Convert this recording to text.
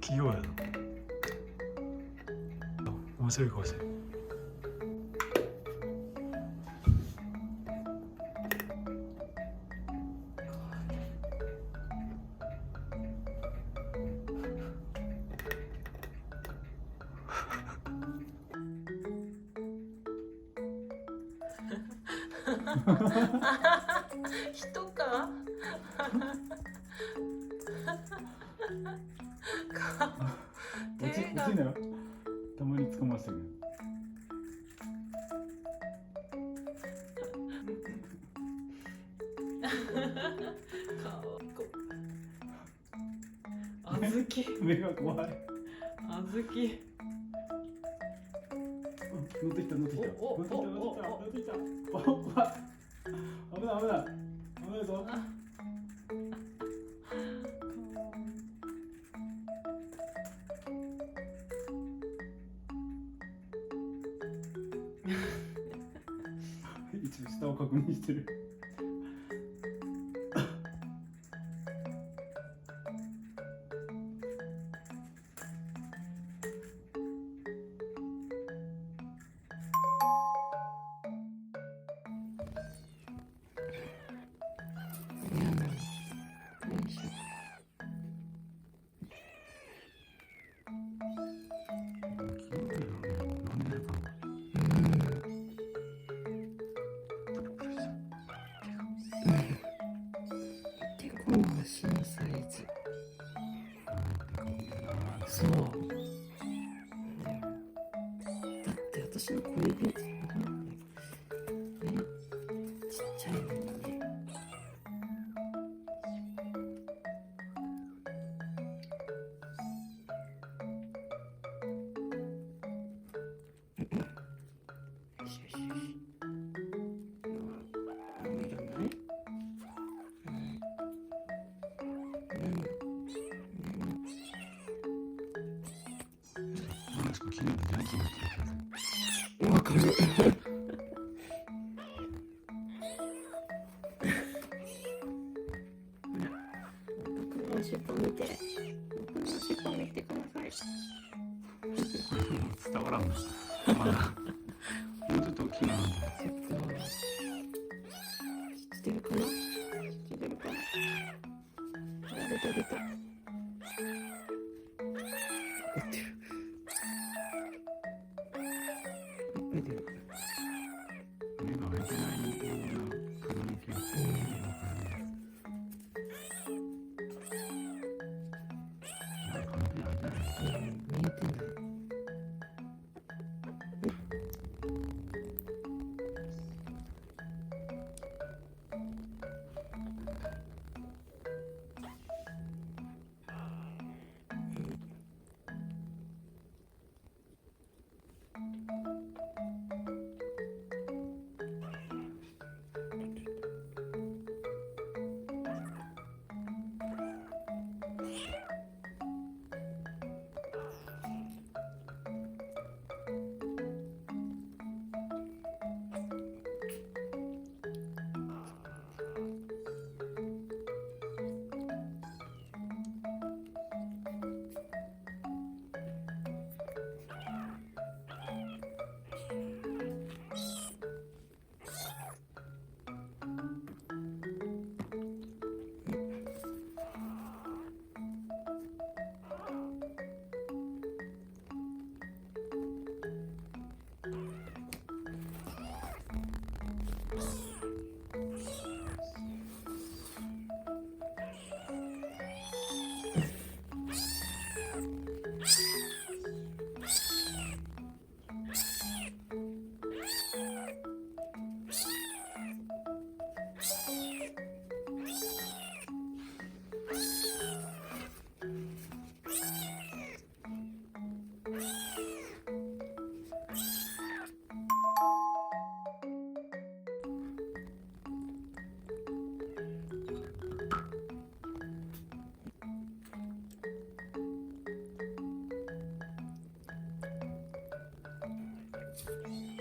器用やな。面白いかもしれない。人か手がたまに捕ましたけど。あずき目が怖い。あずき乗ってきた乗ってきた乗ってきた乗ってきた。お、怖い。危ない危ない危ないぞ。一応下を確認してる。新サイズ。そう。だって私の小指、ちっちゃいのにね。よしよしよし。いらない？わかる。僕の尻尾見て、僕の尻尾見てください。伝わらんな。まだもうちょっと大きいな。してるかな？してるかな？出た出た。目が開いてないような雰囲気がする。見えてない。す。